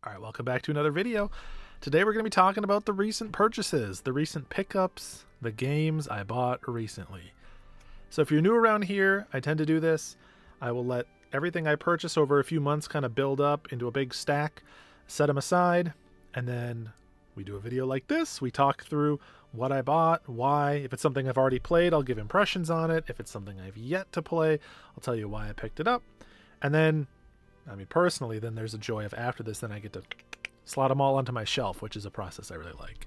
Alright, welcome back to another video. Today we're going to be talking about the recent purchases, the recent pickups, the games I bought recently. So if you're new around here, I tend to do this. I will let everything I purchase over a few months kind of build up into a big stack, set them aside, and then we do a video like this. We talk through what I bought, why. If it's something I've already played, I'll give impressions on it. If it's something I've yet to play, I'll tell you why I picked it up. And then, I mean, personally, then there's a joy of after this, then I get to slot them all onto my shelf, which is a process I really like.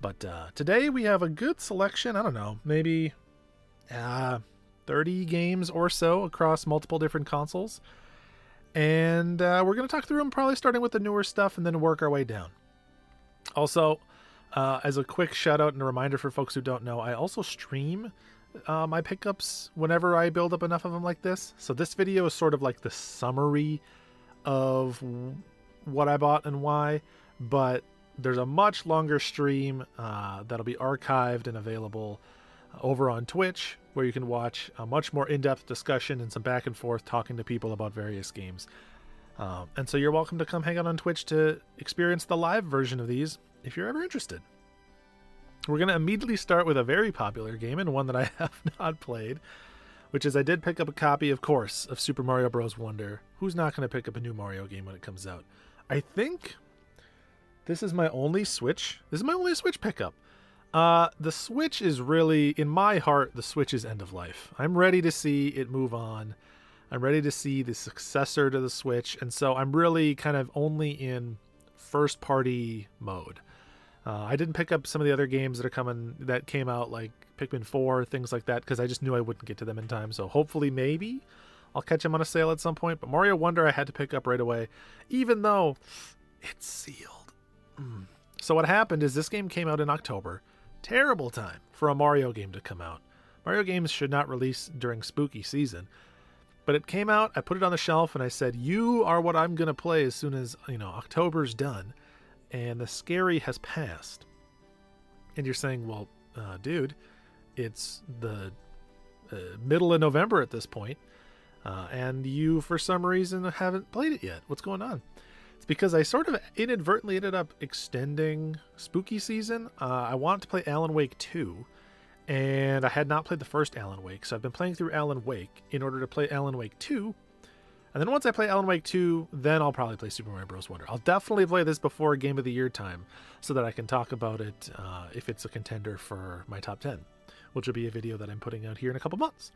But today we have a good selection, I don't know, maybe 30 games or so across multiple different consoles. And we're going to talk through them, probably starting with the newer stuff and then work our way down. Also, as a quick shout out and a reminder for folks who don't know, I also stream my pickups whenever I build up enough of them like this. So this video is sort of like the summary of what I bought and why, but there's a much longer stream that'll be archived and available over on Twitch, where you can watch a much more in-depth discussion and some back and forth talking to people about various games. And so you're welcome to come hang out on Twitch to experience the live version of these if you're ever interested. We're going to immediately start with a very popular game and one that I have not played, which is I did pick up a copy, of course, of Super Mario Bros. Wonder. Who's not going to pick up a new Mario game when it comes out? I think this is my only Switch. This is my only Switch pickup. The Switch is really, in my heart, the Switch is end of life. I'm ready to see it move on. I'm ready to see the successor to the Switch, and so I'm really kind of only in first-party mode. I didn't pick up some of the other games that came out, like Pikmin 4, things like that, because I just knew I wouldn't get to them in time. So hopefully, maybe I'll catch them on a sale at some point. But Mario Wonder I had to pick up right away, even though it's sealed. So what happened is this game came out in October. Terrible time for a Mario game to come out. Mario games should not release during spooky season. But it came out, I put it on the shelf, and I said, you are what I'm going to play as soon as, October's done. And the scary has passed. And you're saying, well, dude, it's the middle of November at this point, and you, for some reason, haven't played it yet. What's going on? It's because I sort of inadvertently ended up extending spooky season. I wanted to play Alan Wake 2, and I had not played the first Alan Wake, so I've been playing through Alan Wake in order to play Alan Wake 2. And then once I play Alan Wake 2, then I'll probably play Super Mario Bros. Wonder. I'll definitely play this before Game of the Year time so that I can talk about it if it's a contender for my top 10, which will be a video that I'm putting out here in a couple months.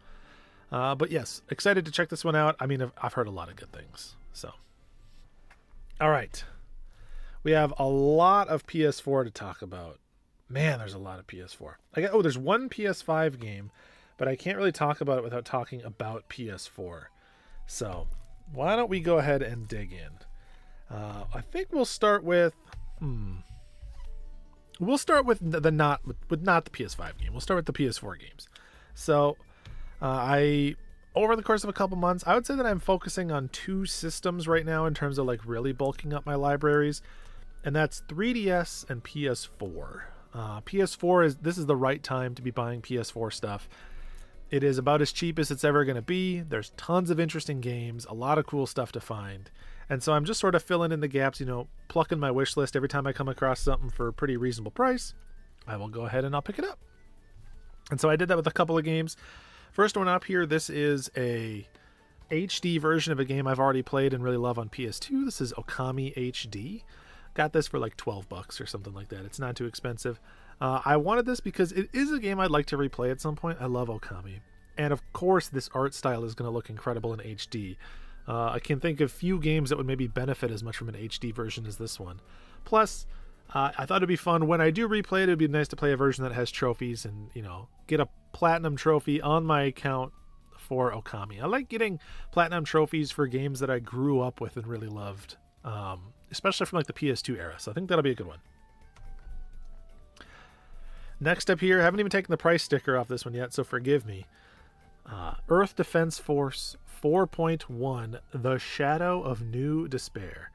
But yes, excited to check this one out. I mean, I've heard a lot of good things. So, all right. We have a lot of PS4 to talk about. Man, there's a lot of PS4. There's one PS5 game, but I can't really talk about it without talking about PS4. So, why don't we go ahead and dig in? I think we'll start with we'll start with not the PS5 game. We'll start with the PS4 games. So, over the course of a couple months, I would say that I'm focusing on two systems right now in terms of like really bulking up my libraries, and that's 3DS and PS4. PS4 this is the right time to be buying PS4 stuff. It is about as cheap as it's ever going to be. There's tons of interesting games, a lot of cool stuff to find. And so I'm just sort of filling in the gaps, plucking my wish list every time I come across something for a pretty reasonable price. I will go ahead and I'll pick it up. And so I did that with a couple of games. First one up here, this is a HD version of a game I've already played and really love on PS2. This is Okami HD. Got this for like $12 or something like that. It's not too expensive. I wanted this because it is a game I'd like to replay at some point. I love Okami. And of course, this art style is going to look incredible in HD. I can think of few games that would maybe benefit as much from an HD version as this one. Plus, I thought it'd be fun when I do replay it. It'd be nice to play a version that has trophies and, get a platinum trophy on my account for Okami. I like getting platinum trophies for games that I grew up with and really loved, especially from like the PS2 era. So I think that'll be a good one. Next up here, I haven't even taken the price sticker off this one yet, so forgive me. Earth Defense Force 4.1, The Shadow of New Despair.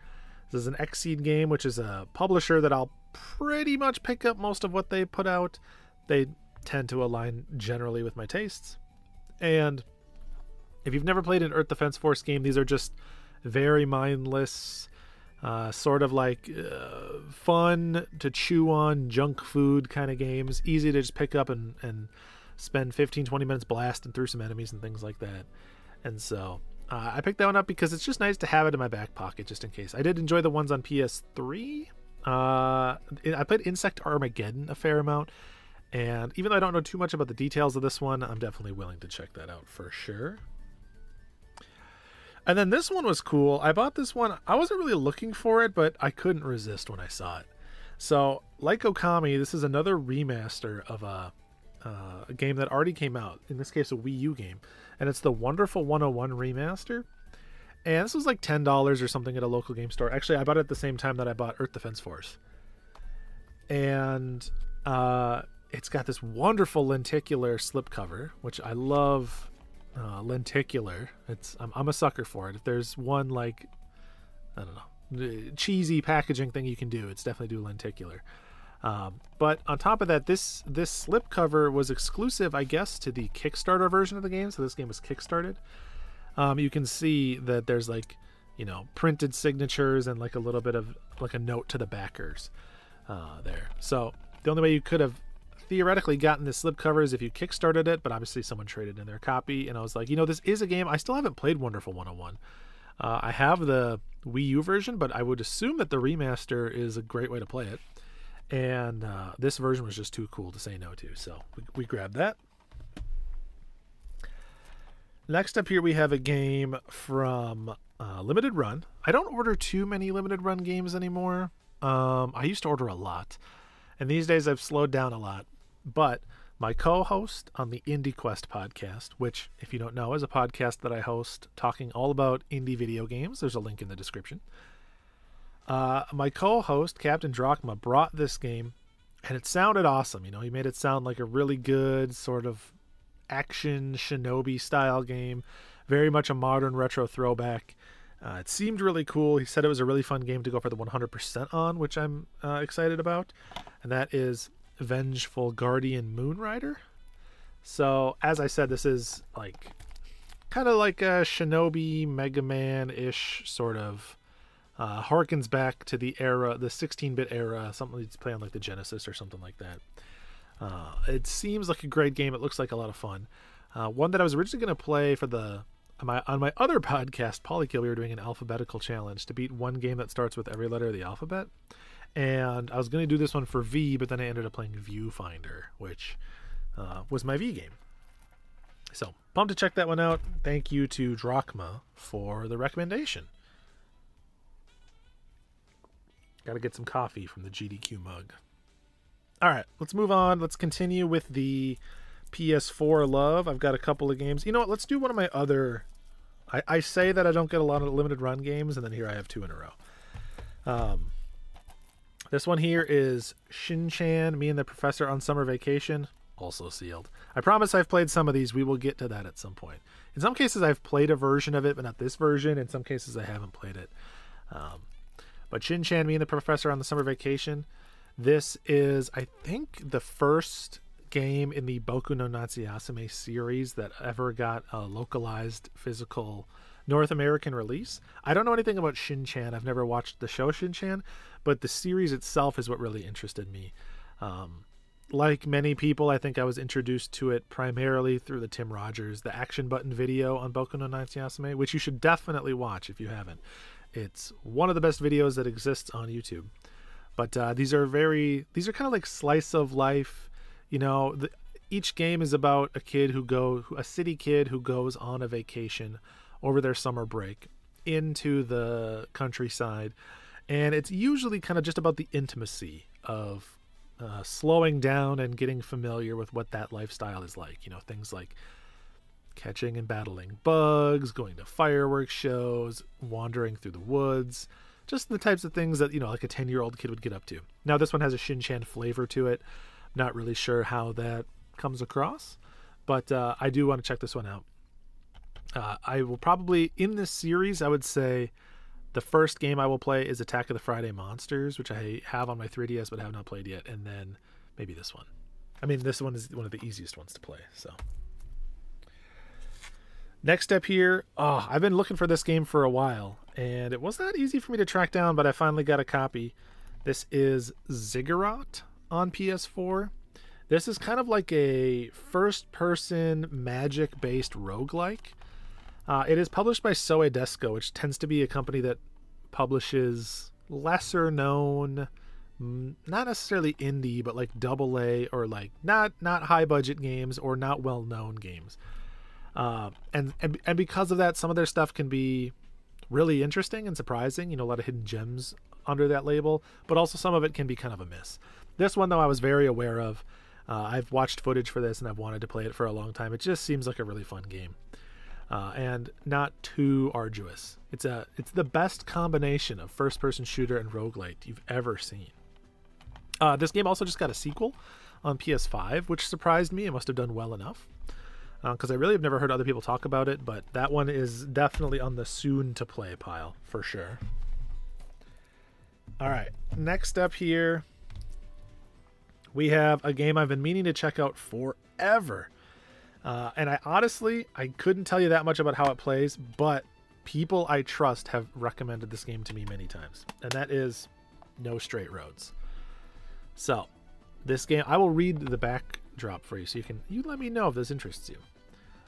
This is an Xseed game, which is a publisher that I'll pretty much pick up most of what they put out. They tend to align generally with my tastes. And if you've never played an Earth Defense Force game, these are just very mindless Sort of like fun to chew on junk food kind of games. Easy to just pick up and spend 15-20 minutes blasting through some enemies and things like that. And so I picked that one up because it's just nice to have it in my back pocket just in case. I did enjoy the ones on PS3. I played Insect Armageddon a fair amount, and even though I don't know too much about the details of this one, I'm definitely willing to check that out for sure. And then this one was cool. I bought this one. I wasn't really looking for it, but I couldn't resist when I saw it. So, like Okami, this is another remaster of a game that already came out. In this case, a Wii U game. And it's the Wonderful 101 remaster. And this was like $10 or something at a local game store. Actually, I bought it at the same time that I bought Earth Defense Force. And it's got this wonderful lenticular slipcover, which I love. Lenticular. I'm a sucker for it. If there's one, like, I don't know, cheesy packaging thing you can do, it's definitely do lenticular. But on top of that, this slipcover was exclusive, I guess, to the Kickstarter version of the game. So this game was kickstarted. You can see that there's, like, you know, printed signatures and like a little bit of like a note to the backers there. So the only way you could have theoretically gotten this slipcover is if you kickstarted it, but obviously someone traded in their copy. And I was like, you know, this is a game. I still haven't played Wonderful 101. I have the Wii U version, but I would assume that the remaster is a great way to play it. And this version was just too cool to say no to, so we grabbed that. Next up here we have a game from Limited Run. I don't order too many Limited Run games anymore. I used to order a lot, and these days I've slowed down a lot. But my co-host on the Indie Quest podcast, which, if you don't know, is a podcast that I host talking all about indie video games. There's a link in the description. My co-host, Captain Drachma, brought this game, and it sounded awesome. You know, he made it sound like a really good sort of action shinobi style game, very much a modern retro throwback. It seemed really cool. He said it was a really fun game to go for the 100% on, which I'm excited about, and that is Vengeful Guardian Moonrider. So, as I said, this is like kind of like a shinobi Mega Man-ish sort of harkens back to the era, the 16-bit era, something you'd play on like the Genesis or something like that. It seems like a great game. It looks like a lot of fun. One that I was originally going to play for on my other podcast, Polykill, we were doing an alphabetical challenge to beat one game that starts with every letter of the alphabet. And I was going to do this one for V, but then I ended up playing Viewfinder, which was my V game. So, pumped to check that one out. Thank you to Drachma for the recommendation. Got to get some coffee from the GDQ mug. All right, let's move on. Let's continue with the PS4 love. I've got a couple of games. You know what? Let's do one of my other... I say that I don't get a lot of limited run games, and then here I have two in a row. This one here is Shinchan, Me and the Professor on Summer Vacation, also sealed. I promise I've played some of these. We will get to that at some point. In some cases, I've played a version of it, but not this version. In some cases, I haven't played it. But Shinchan, Me and the Professor on the Summer Vacation. This is, I think, the first game in the Boku no Natsuyasame series that ever got a localized physical North American release. I don't know anything about Shinchan. I've never watched the show Shinchan, but the series itself is what really interested me. Like many people, I think I was introduced to it primarily through the Tim Rogers, the action button video on Boku no Natsuyasame, which you should definitely watch if you haven't. It's one of the best videos that exists on YouTube. But these are kind of like slice of life. You know, each game is about a city kid who goes on a vacation over their summer break into the countryside, and it's usually kind of just about the intimacy of slowing down and getting familiar with what that lifestyle is like. You know, things like catching and battling bugs, going to fireworks shows, wandering through the woods, just the types of things that, you know, like a 10-year-old kid would get up to. Now, this one has a Shinchan flavor to it. Not really sure how that comes across, but I do want to check this one out. I will probably, in this series, I would say the first game I will play is Attack of the Friday Monsters, which I have on my 3DS but have not played yet, and then maybe this one. I mean, this one is one of the easiest ones to play. So, Next up here, I've been looking for this game for a while, and it was not easy for me to track down, but I finally got a copy. This is Zigurat on PS4. This is kind of like a first-person magic-based roguelike. It is published by Soe Desko, which tends to be a company that publishes lesser-known, not necessarily indie, but like AA or like not high-budget games or not well-known games. And because of that, some of their stuff can be really interesting and surprising. You know, a lot of hidden gems under that label, but also some of it can be kind of a miss. This one, though, I was very aware of. I've watched footage for this and I've wanted to play it for a long time. It just seems like a really fun game, and not too arduous. It's the best combination of first-person shooter and roguelite you've ever seen. This game also just got a sequel on PS5, which surprised me. It must have done well enough, because I really have never heard other people talk about it, but that one is definitely on the soon-to-play pile, for sure. All right, next up here, we have a game I've been meaning to check out forever. And I couldn't tell you that much about how it plays, but people I trust have recommended this game to me many times, and that is No Straight Roads. So, this game, I will read the backdrop for you, so you let me know if this interests you.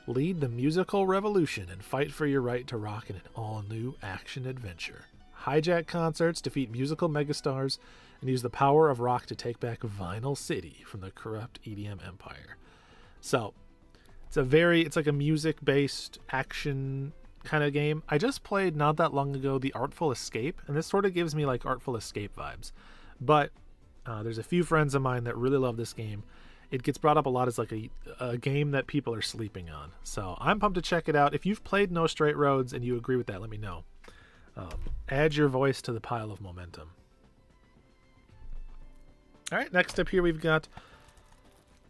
Lead the musical revolution and fight for your right to rock in an all-new action adventure. Hijack concerts, defeat musical megastars, and use the power of rock to take back Vinyl City from the corrupt EDM empire. So, it's like a music-based action kind of game. I just played not that long ago The Artful Escape, and this sort of gives me like Artful Escape vibes. But there's a few friends of mine that really love this game. It gets brought up a lot as like a game that people are sleeping on. So I'm pumped to check it out. If you've played No Straight Roads and you agree with that, let me know. Add your voice to the pile of momentum. All right, next up here we've got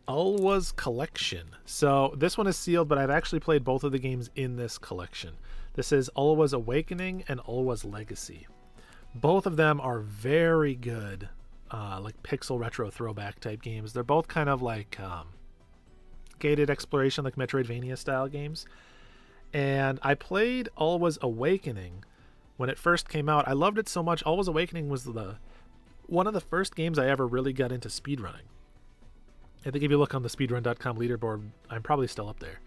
Ulwa's Collection. So this one is sealed, but I've actually played both of the games in this collection. This is Ulwa's Awakening and Ulwa's Legacy. Both of them are very good, like pixel retro throwback type games. They're both kind of like gated exploration, like Metroidvania style games. And I played Ulwa's Awakening when it first came out. I loved it so much. Ulwa's Awakening was one of the first games I ever really got into speedrunning. I think if you look on the speedrun.com leaderboard, I'm probably still up there.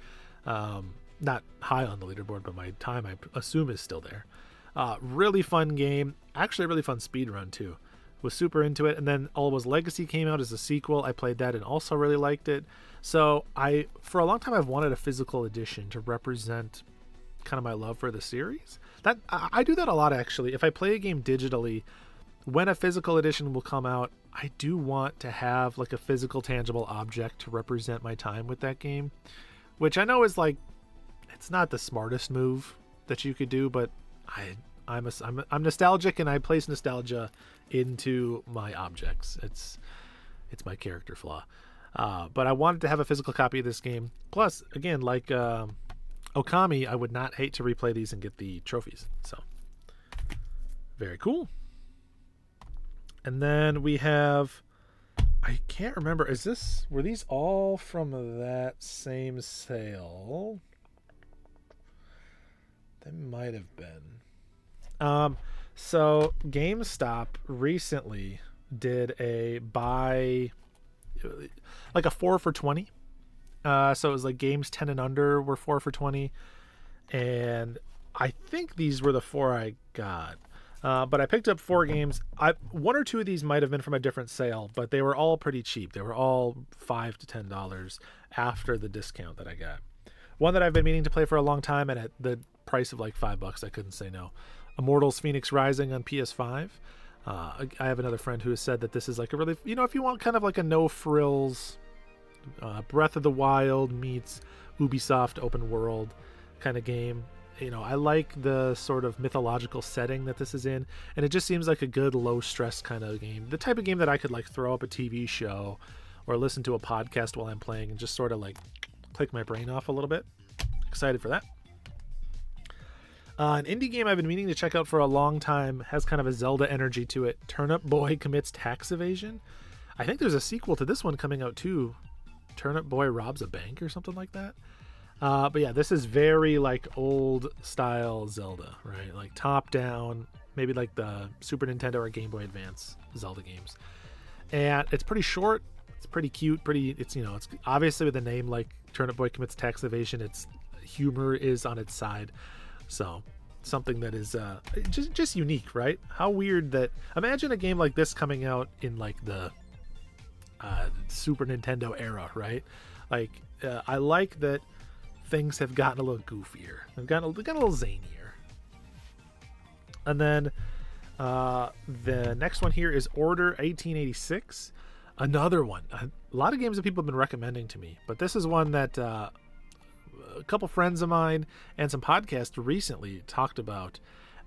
Not high on the leaderboard, but my time, I assume, is still there. Really fun game. Actually, a really fun speedrun, too. Was super into it. And then Ulwa's Legacy came out as a sequel. I played that and also really liked it. So for a long time, I've wanted a physical edition to represent kind of my love for the series. I do that a lot, actually. If I play a game digitally, when a physical edition will come out, I do want to have like a physical, tangible object to represent my time with that game, which I know is like, it's not the smartest move that you could do, but I'm nostalgic, and I place nostalgia into my objects. It's my character flaw. But I wanted to have a physical copy of this game. Plus, again, like Okami, I would not hate to replay these and get the trophies. So, very cool. And then we have, I can't remember, were these all from that same sale? They might have been. So GameStop recently did a buy, like a 4 for 20. So it was like games 10 and under were 4 for 20. And I think these were the 4 I got. But I picked up 4 games. One or two of these might have been from a different sale, but they were all pretty cheap. They were all $5 to $10 after the discount that I got. One that I've been meaning to play for a long time, and at the price of like $5, I couldn't say no. Immortals Phoenix Rising on PS5. I have another friend who has said that this is like a really, if you want kind of like a no frills, Breath of the Wild meets Ubisoft open world kind of game. I like the sort of mythological setting that this is in, and it just seems like a good low-stress kind of game. The type of game that I could like throw up a TV show or listen to a podcast while I'm playing and just sort of like click my brain off a little bit. Excited for that. An indie game I've been meaning to check out for a long time, has kind of a Zelda energy to it. Turnip Boy Commits Tax Evasion. I think there's a sequel to this one coming out too. Turnip Boy Robs a Bank or something like that. But yeah, this is very like old style Zelda, right? Like top down, maybe like the Super Nintendo or Game Boy Advance Zelda games. And it's pretty short. It's pretty cute. It's it's obviously with a name like Turnip Boy Commits Tax Evasion, its humor is on its side. So something that is just unique, right? How weird that, imagine a game like this coming out in like the Super Nintendo era, right? Like I like that things have gotten a little goofier. They've gotten a little zanier. And then the next one here is Order 1886. Another one. A lot of games that people have been recommending to me, but this is one that a couple friends of mine and some podcasts recently talked about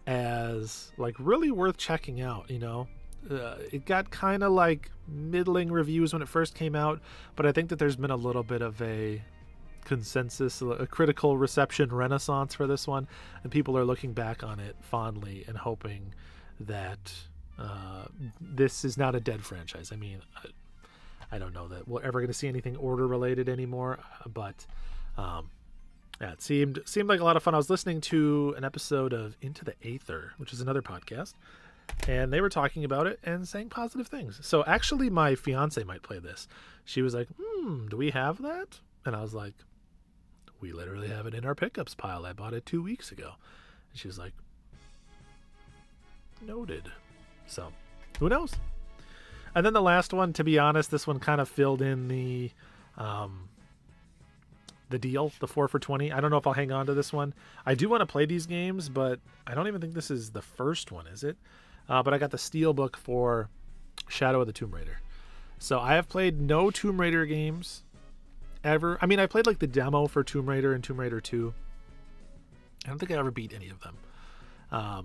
as like really worth checking out. It got kind of like middling reviews when it first came out, but I think that there's been a little bit of a consensus, a critical reception renaissance for this one, and people are looking back on it fondly and hoping that this is not a dead franchise. I mean, I don't know that we're ever going to see anything Order related anymore, but yeah, it seemed like a lot of fun. I was listening to an episode of Into the Aether, which is another podcast, and they were talking about it and saying positive things. So actually my fiance might play this. She was like, do we have that? And I was like, we literally have it in our pickups pile. I bought it 2 weeks ago. And she was like, noted. So who knows? And then the last one, to be honest, this one kind of filled in the deal, the 4 for $20. I don't know if I'll hang on to this one. I do want to play these games, but I don't even think this is the first one, is it? But I got the Steelbook for Shadow of the Tomb Raider. So I have played no Tomb Raider games ever. I mean, I played like the demo for Tomb Raider and Tomb Raider 2. I don't think I ever beat any of them.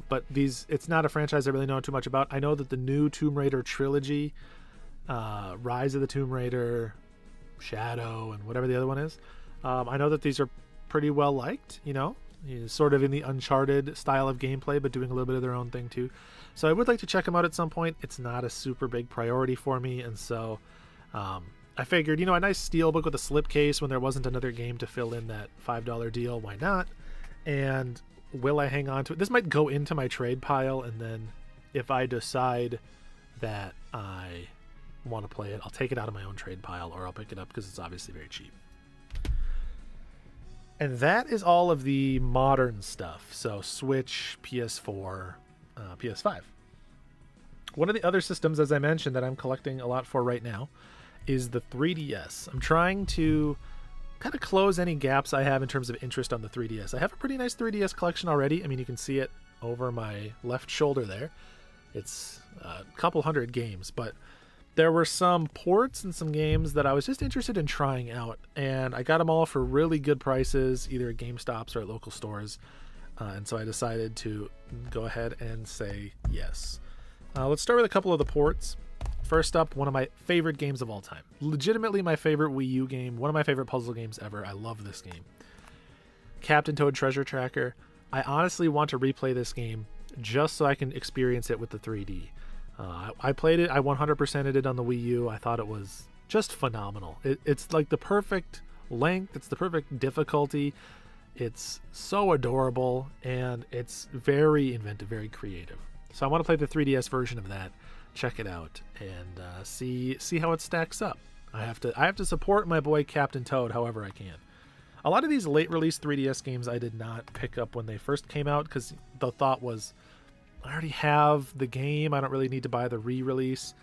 But it's not a franchise I really know too much about. I know that the new Tomb Raider trilogy, Rise of the Tomb Raider, Shadow, and whatever the other one is, I know that these are pretty well liked, sort of in the Uncharted style of gameplay, but doing a little bit of their own thing too. So I would like to check them out at some point. It's not a super big priority for me, and so I figured, a nice Steelbook with a slipcase when there wasn't another game to fill in that $5 deal, why not? And will I hang on to it? This might go into my trade pile, and then if I decide that I want to play it, I'll take it out of my own trade pile, or I'll pick it up because it's obviously very cheap. And that is all of the modern stuff. So Switch, PS4, PS5. One of the other systems, as I mentioned, that I'm collecting a lot for right now is the 3DS. I'm trying to kind of close any gaps I have in terms of interest on the 3DS. I have a pretty nice 3DS collection already. I mean, you can see it over my left shoulder there. It's a couple hundred games, but there were some ports and some games that I was just interested in trying out, and I got them all for really good prices, either at GameStops or at local stores, and so I decided to go ahead and say yes. Let's start with a couple of the ports. First up, one of my favorite games of all time. Legitimately my favorite Wii U game, one of my favorite puzzle games ever. I love this game. Captain Toad Treasure Tracker. I honestly want to replay this game just so I can experience it with the 3D. I played it, I 100%ed it on the Wii U. I thought it was just phenomenal. It's like the perfect length, it's the perfect difficulty. It's so adorable, and it's very inventive, very creative. So I want to play the 3DS version of that, check it out, and see how it stacks up. I have to support my boy Captain Toad however I can. A lot of these late release 3DS games I did not pick up when they first came out because the thought was, I already have the game, I don't really need to buy the re-release.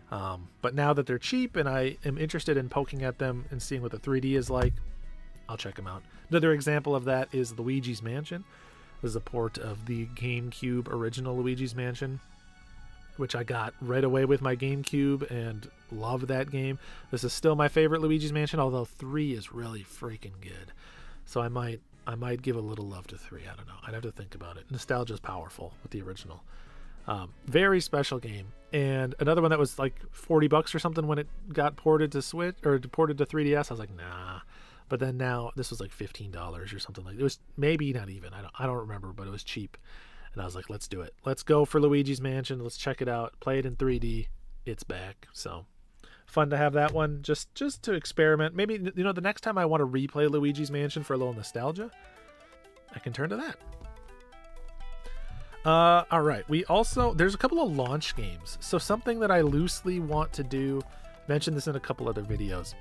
But now that they're cheap and I am interested in poking at them and seeing what the 3D is like, I'll check them out. Another example of that is Luigi's Mansion. This is a port of the GameCube original Luigi's Mansion, which I got right away with my GameCube and love that game. This is still my favorite Luigi's Mansion, although 3 is really freaking good. So I might give a little love to 3. I don't know. I'd have to think about it. Nostalgia's powerful with the original. Very special game. And another one that was like $40 or something when it got ported to Switch or ported to 3DS. I was like, nah. But then now this was like $15 or something like. It was maybe not even. I don't remember, but it was cheap. And I was like, let's do it. Let's go for Luigi's Mansion. Let's check it out. Play it in 3D. It's back. So fun to have that one just to experiment. Maybe, you know, the next time I want to replay Luigi's Mansion for a little nostalgia, I can turn to that. All right. There's a couple of launch games. So something that I loosely want to do, mentioned this in a couple other videos.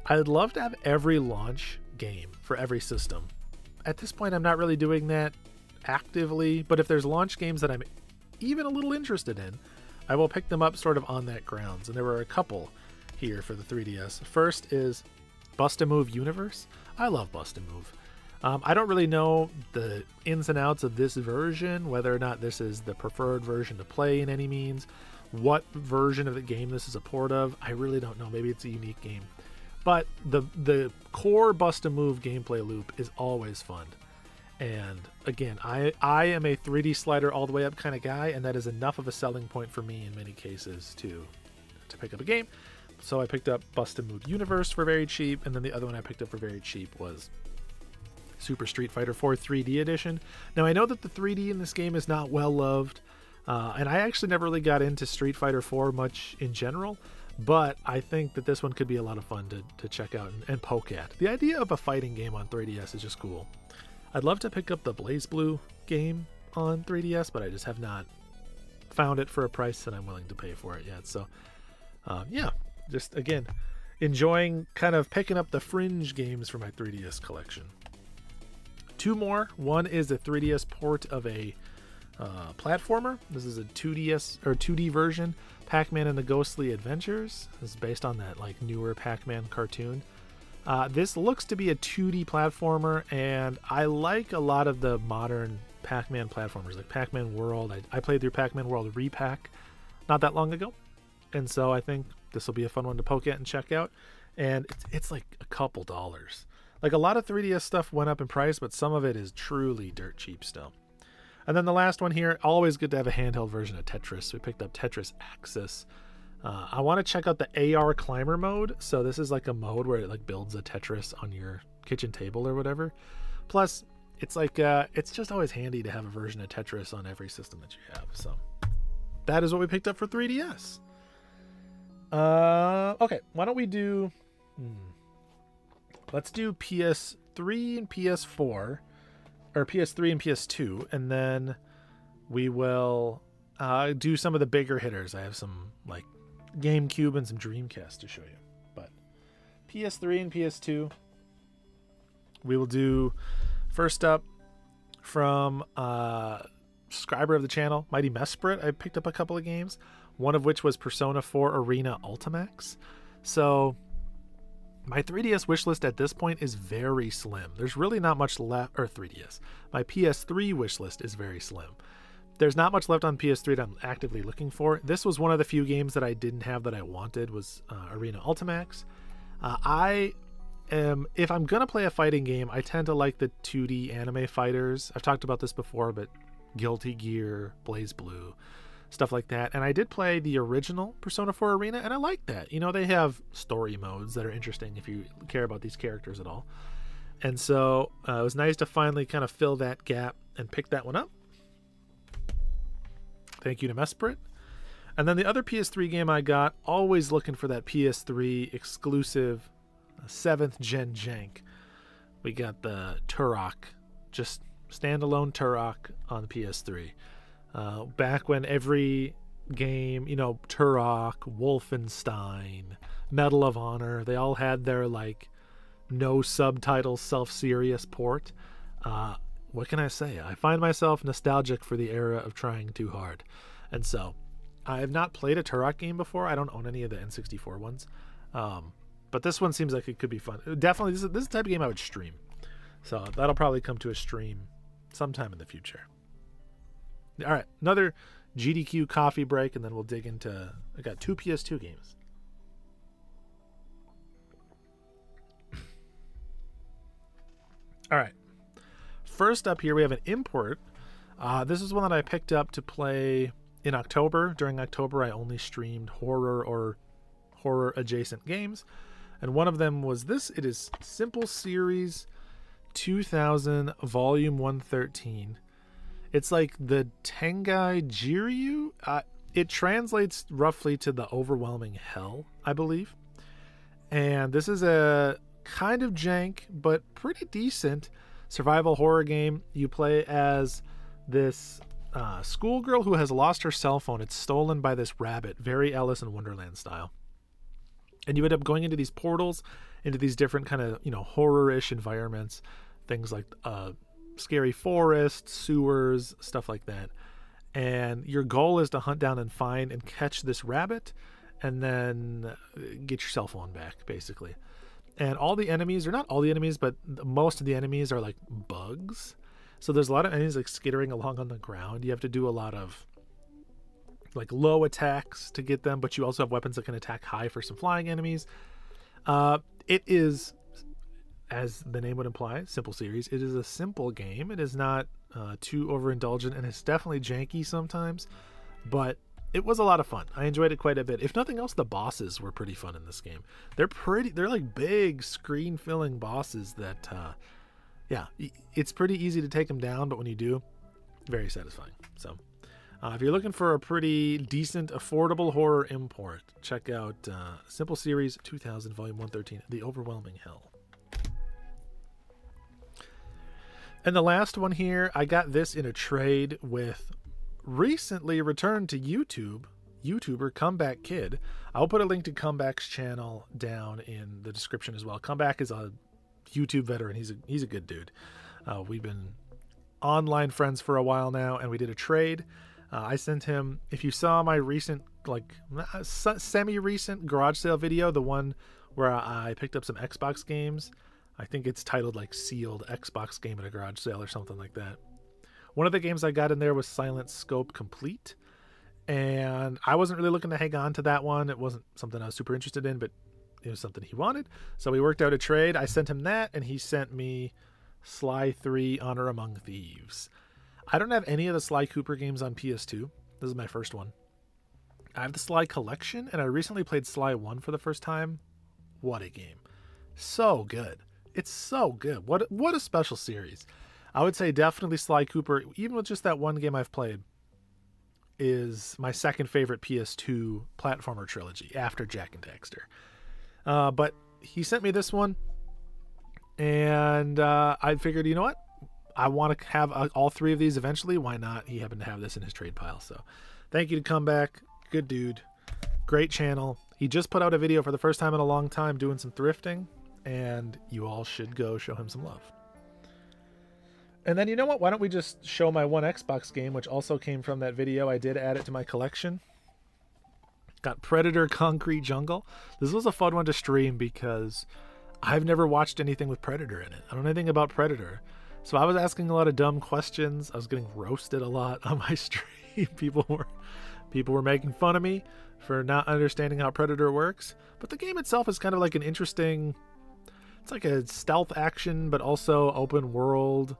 I'd love to have every launch game for every system. At this point, I'm not really doing that actively, but if there's launch games that I'm even a little interested in, I will pick them up sort of on that grounds. And there were a couple here for the 3DS. First is Bust-A-Move Universe. I love Bust-A-Move. I don't really know the ins and outs of this version, whether or not this is the preferred version to play in any means, what version of the game this is a port of. I really don't know. Maybe it's a unique game. But the core Bust-A-Move gameplay loop is always fun. And again, I am a 3D slider all the way up kind of guy, and that is enough of a selling point for me in many cases to pick up a game. So I picked up Bust-A-Move Universe for very cheap, and then the other one I picked up for very cheap was Super Street Fighter 4 3D Edition. Now, I know that the 3D in this game is not well loved, and I actually never really got into Street Fighter 4 much in general, but I think that this one could be a lot of fun to check out and poke at. The idea of a fighting game on 3DS is just cool. I'd love to pick up the BlazBlue game on 3DS, but I just have not found it for a price that I'm willing to pay for it yet. So, yeah, just, again, enjoying kind of picking up the fringe games for my 3DS collection. Two more. One is a 3DS port of a platformer. This is a 2D version, Pac-Man and the Ghostly Adventures. This is based on that like newer Pac-Man cartoon. This looks to be a 2D platformer, and I like a lot of the modern Pac-Man platformers, like Pac-Man World. I played through Pac-Man World Repack not that long ago, and so I think this will be a fun one to poke at and check out. And it's like a couple dollars. Like, a lot of 3DS stuff went up in price, but some of it is truly dirt cheap still. And then the last one here, always good to have a handheld version of Tetris. We picked up Tetris Axis. I want to check out the AR climber mode. So this is like a mode where it like builds a Tetris on your kitchen table or whatever. Plus, it's like it's just always handy to have a version of Tetris on every system that you have. So that is what we picked up for 3DS. Okay, why don't we do... Let's do PS3 and PS4, or PS3 and PS2, and then we will do some of the bigger hitters. I have some like Gamecube and some Dreamcast to show you. But PS3 and PS2, we will do first up from subscriber of the channel, Mighty Mesprit. I picked up a couple of games, one of which was Persona 4 Arena Ultimax. So my 3DS wishlist at this point is very slim. There's really not much left, or 3DS. My PS3 wishlist is very slim. There's not much left on PS3 that I'm actively looking for. This was one of the few games that I didn't have that I wanted, was Arena Ultimax. If I'm going to play a fighting game, I tend to like the 2D anime fighters. I've talked about this before, but Guilty Gear, BlazBlue, stuff like that. And I did play the original Persona 4 Arena, and I like that. You know, they have story modes that are interesting if you care about these characters at all. And so it was nice to finally kind of fill that gap and pick that one up. Thank you to Mesprit. And then the other PS3 game I got, always looking for that PS3 exclusive 7th gen jank. We got the Turac, just standalone Turac on the PS3. Back when every game, you know, Turac, Wolfenstein, Medal of Honor, they all had their like no subtitles, self-serious port. What can I say? I find myself nostalgic for the era of trying too hard. And so I have not played a Turac game before. I don't own any of the N64 ones. But this one seems like it could be fun. Definitely, this is the type of game I would stream. So that'll probably come to a stream sometime in the future. All right, another GDQ coffee break, and then we'll dig into... I got 2 PS2 games. All right. First up here, we have an import. This is one that I picked up to play in October. During October, I only streamed horror or horror-adjacent games. And one of them was this. It is Simple Series 2000 Volume 113. It's like the Tengai Jiryu. It translates roughly to the overwhelming hell, I believe. And this is a kind of jank, but pretty decent survival horror game. You play as this schoolgirl who has lost her cell phone. It's stolen by this rabbit, very Alice in Wonderland style. And you end up going into these portals, into these different kind of, horror-ish environments. Things like scary forests, sewers, stuff like that. And your goal is to hunt down and find and catch this rabbit and then get your cell phone back, basically. And all the enemies, or not all the enemies, but most of the enemies are like bugs. So there's a lot of enemies like skittering along on the ground. You have to do a lot of like low attacks to get them, but you also have weapons that can attack high for some flying enemies. It is, as the name would imply, simple series. It is a simple game. It is not too overindulgent, and it's definitely janky sometimes, but it was a lot of fun. I enjoyed it quite a bit. If nothing else, the bosses were pretty fun in this game. They're like big screen-filling bosses that, it's pretty easy to take them down, but when you do, very satisfying. So if you're looking for a pretty decent, affordable horror import, check out Simple Series 2000, Volume 113, The Overwhelming Hell. And the last one here, I got this in a trade with recently returned to YouTuber KomebackKid. I'll put a link to Comeback's channel down in the description as well. Comeback is a YouTube veteran. He's a good dude. We've been online friends for a while now, and we did a trade. I sent him, if you saw my recent, semi-recent garage sale video, the one where I picked up some Xbox games. I think it's titled like Sealed Xbox Game at a Garage Sale or something like that. One of the games I got in there was Silent Scope Complete, and I wasn't really looking to hang on to that one. It wasn't something I was super interested in, but it was something he wanted. So we worked out a trade. I sent him that, and he sent me Sly 3 Honor Among Thieves. I don't have any of the Sly Cooper games on PS2. This is my first one. I have the Sly collection, and I recently played Sly 1 for the first time. What a game. So good. It's so good. What a special series. I would say definitely Sly Cooper, even with just that one game I've played, is my second favorite PS2 platformer trilogy after Jak and Daxter. But he sent me this one, and I figured, you know what? I want to have all three of these eventually. Why not? He happened to have this in his trade pile. So thank you to Comeback. Good dude. Great channel. He just put out a video for the first time in a long time doing some thrifting, and you all should go show him some love. And then, you know what? Why don't we just show my one Xbox game, which also came from that video. I did add it to my collection. Got Predator Concrete Jungle. This was a fun one to stream because I've never watched anything with Predator in it. I don't know anything about Predator. So I was asking a lot of dumb questions. I was getting roasted a lot on my stream. People were making fun of me for not understanding how Predator works. But the game itself is kind of like an interesting... It's like a stealth action, but also open world.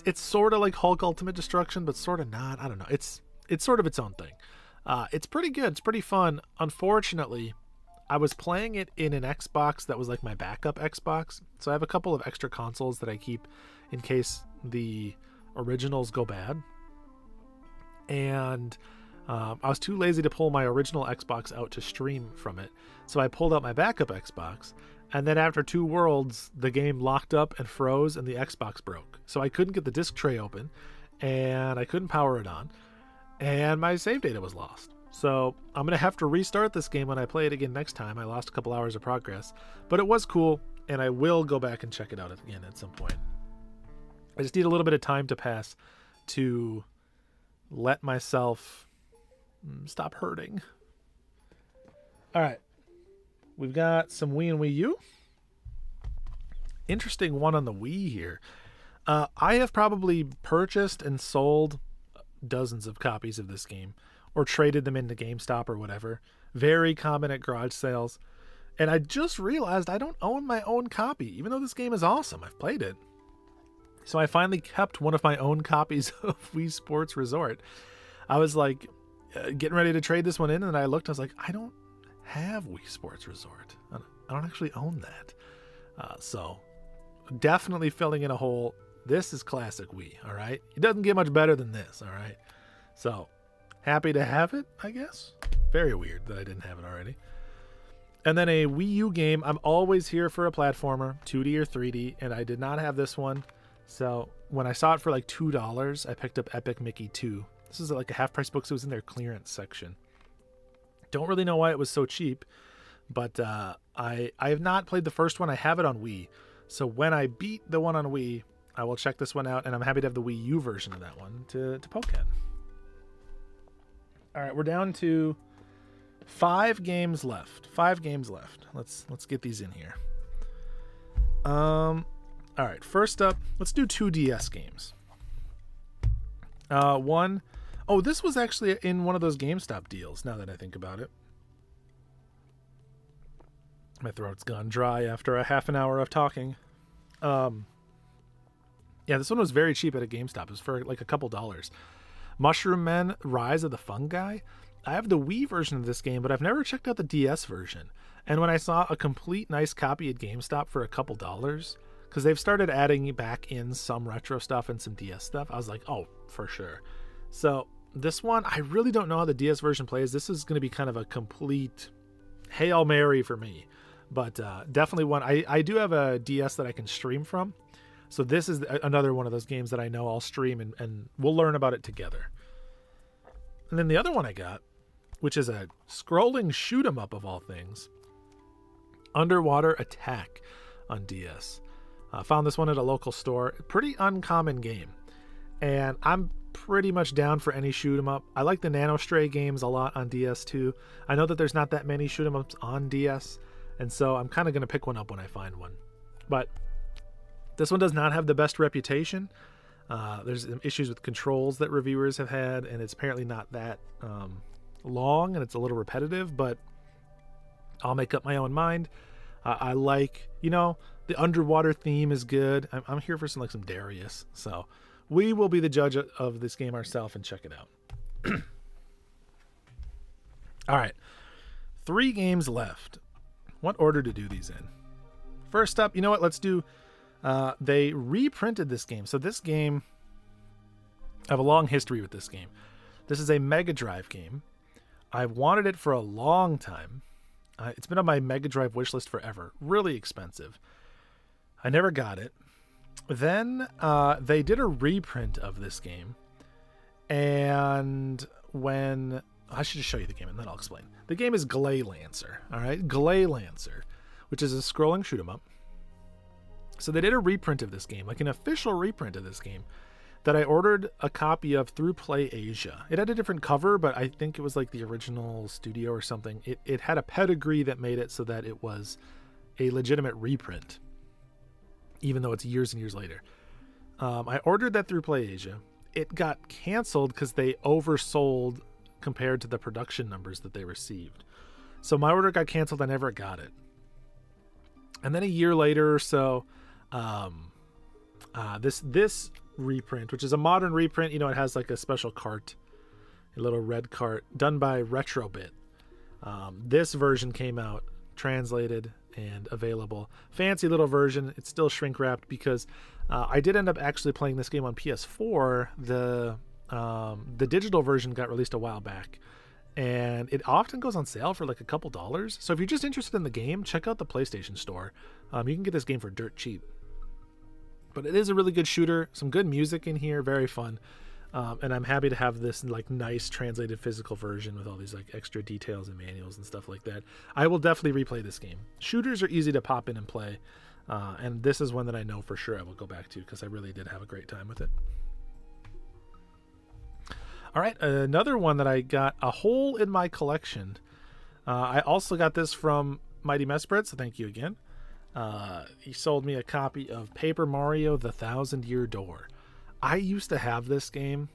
It's sort of like Hulk Ultimate Destruction, but sort of not. I don't know. It's sort of its own thing. It's pretty good. It's pretty fun. Unfortunately, I was playing it in an Xbox that was like my backup Xbox. So I have a couple of extra consoles that I keep in case the originals go bad. And I was too lazy to pull my original Xbox out to stream from it. So I pulled out my backup Xbox. And then after 2 worlds, the game locked up and froze and the Xbox broke. So I couldn't get the disc tray open and I couldn't power it on. And my save data was lost. So I'm going to have to restart this game when I play it again next time. I lost a couple hours of progress. But it was cool, and I will go back and check it out again at some point. I just need a little bit of time to pass to let myself stop hurting. All right. We've got some Wii and Wii U. Interesting one on the Wii here. I have probably purchased and sold dozens of copies of this game or traded them into GameStop or whatever. Very common at garage sales. And I just realized I don't own my own copy, even though this game is awesome. I've played it. So I finally kept one of my own copies of Wii Sports Resort. I was like getting ready to trade this one in, and I looked, I was like, I don't have Wii Sports Resort. I don't actually own that. So definitely filling in a hole. This is classic Wii, all right? It doesn't get much better than this, all right? So Happy to have it, I guess. Very weird that I didn't have it already. And then a Wii U game. I'm always here for a platformer, 2D or 3D, and I did not have this one. So when I saw it for like $2, I picked up Epic Mickey 2. This is like a half price book, so it was in their clearance section. Don't really know why it was so cheap, but I have not played the first one. I have it on Wii. So when I beat the one on Wii, I will check this one out, and I'm happy to have the Wii U version of that one to poke at. All right, we're down to 5 games left. 5 games left. Let's get these in here. All right, first up, let's do 2 DS games. One, oh, this was actually in one of those GameStop deals, now that I think about it. My throat's gone dry after a half an hour of talking. Yeah, this one was very cheap at a GameStop. It was for like a couple dollars. Mushroom Men Rise of the Fungi. I have the Wii version of this game, but I've never checked out the DS version. And when I saw a complete nice copy at GameStop for a couple dollars, because they've started adding back in some retro stuff and some DS stuff, I was like, oh, for sure. So this one, I really don't know how the DS version plays. This is going to be kind of a complete Hail Mary for me. But definitely one. I do have a DS that I can stream from. So this is another one of those games that I know I'll stream and we'll learn about it together. And then the other one I got, which is a scrolling shoot 'em up of all things, Underwater Attack on DS. Found this one at a local store. Pretty uncommon game. And I'm pretty much down for any shoot 'em up. I like the Nano Stray games a lot on DS too. I know that there's not that many shoot 'em ups on DS, and so I'm kind of going to pick one up when I find one. But this one does not have the best reputation. There's issues with controls that reviewers have had, and it's apparently not that long, and it's a little repetitive, but I'll make up my own mind. I like, the underwater theme is good. I'm here for some Darius, so we will be the judge of this game ourselves and check it out. All right, 3 games left. What order to do these in? First up, you know what? Let's do... they reprinted this game. So this game, I have a long history with this game. This is a Mega Drive game. I've wanted it for a long time. It's been on my Mega Drive wishlist forever. Really expensive. I never got it. Then they did a reprint of this game. And when... I should just show you the game and then I'll explain. The game is Glay Lancer. All right? Glay Lancer, which is a scrolling shoot 'em up. So they did a reprint of this game, like an official reprint of this game, that I ordered a copy of through Play Asia. It had a different cover, but I think it was like the original studio or something. It had a pedigree that made it so that it was a legitimate reprint, even though it's years and years later. I ordered that through Play Asia. It got canceled because they oversold compared to the production numbers that they received. So my order got canceled. I never got it. And then a year later or so, this reprint, which is a modern reprint, it has like a special cart, a little red cart, done by Retrobit. This version came out, translated and available. Fancy little version. It's still shrink wrapped because I did end up actually playing this game on PS4. The digital version got released a while back, and it often goes on sale for like a couple dollars. So if you're just interested in the game, check out the PlayStation Store. You can get this game for dirt cheap. But it is a really good shooter, some good music in here, very fun. And I'm happy to have this like nice translated physical version with all these like extra details and manuals and stuff like that. I will definitely replay this game. Shooters are easy to pop in and play. And this is one that I know for sure I will go back to because I really did have a great time with it. All right, another one that I got a hole in my collection. I also got this from Mighty Messbread, so thank you again. He sold me a copy of Paper Mario: The ThousandYear Door. I used to have this game,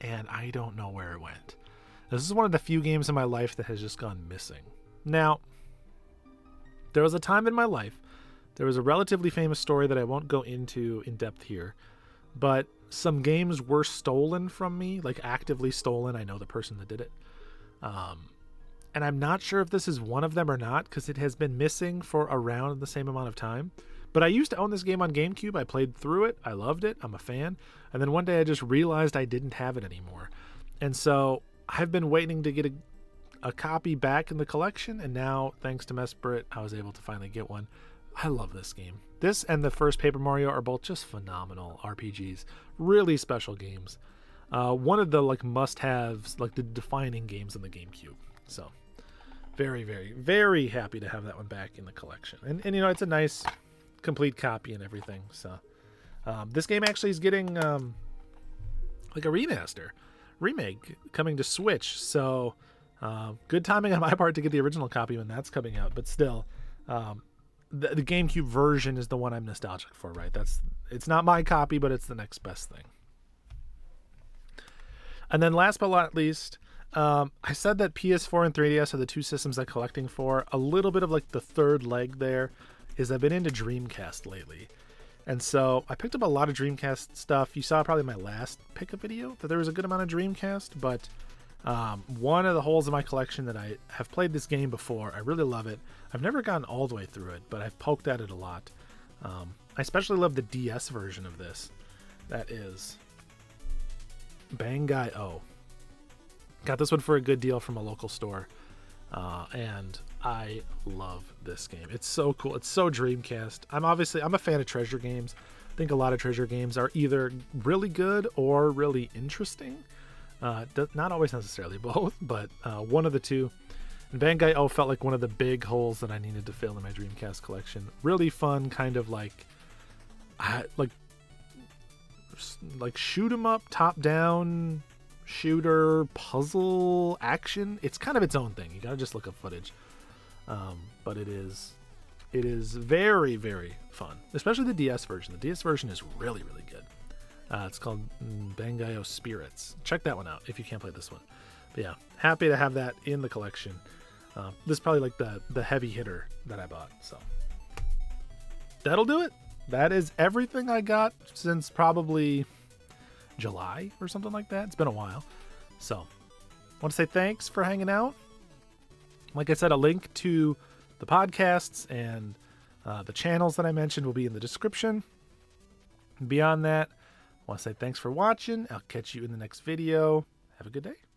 and I don't know where it went. This is one of the few games in my life that has just gone missing. Now, there was a time in my life, there was a relatively famous story that I won't go into in depth here, but some games were stolen from me, like actively stolen. I know the person that did it. And I'm not sure if this is one of them or not, because it has been missing for around the same amount of time. But I used to own this game on Gamecube. I played through it. I loved it. I'm a fan. And then one day I just realized I didn't have it anymore. And so I've been waiting to get a copy back in the collection, and now, thanks to Mesprit, I was able to finally get one. I love this game. This and the first Paper Mario are both just phenomenal RPGs. Really special games. One of the like must-haves, like the defining games in the GameCube. So very, very, very happy to have that one back in the collection. And you know, it's a nice complete copy and everything. So this game actually is getting like a remake coming to Switch. So good timing on my part to get the original copy when that's coming out. But still, the GameCube version is the one I'm nostalgic for, right? It's not my copy, but it's the next best thing. And then last but not least, I said that PS4 and 3DS are the two systems I'm collecting for. A little bit of like the third leg there is I've been into Dreamcast lately. And so I picked up a lot of Dreamcast stuff. You saw probably my last pickup video that there was a good amount of Dreamcast, but one of the holes in my collection that I have played this game before. I really love it. I've never gotten all the way through it, but I've poked at it a lot. I especially love the DS version of this. That is Bangai-O. Got this one for a good deal from a local store, and I love this game. It's so cool. It's so Dreamcast. I'm a fan of treasure games. I think a lot of treasure games are either really good or really interesting. Not always necessarily both, but one of the two. And Bangai-O felt like one of the big holes that I needed to fill in my Dreamcast collection. Really fun, kind of like shoot 'em up, top down shooter puzzle action. It's kind of its own thing. You gotta just look up footage, but it is very, very fun, especially the DS version. The DS version is really, really good. It's called Bangai-O Spirits. Check that one out if you can't play this one. But yeah, happy to have that in the collection. This is probably like the heavy hitter that I bought. So that'll do it. That is everything I got since probably July or something like that. It's been a while. So I want to say thanks for hanging out. Like I said, a link to the podcasts and the channels that I mentioned will be in the description. Beyond that, I want to say thanks for watching. I'll catch you in the next video. Have a good day.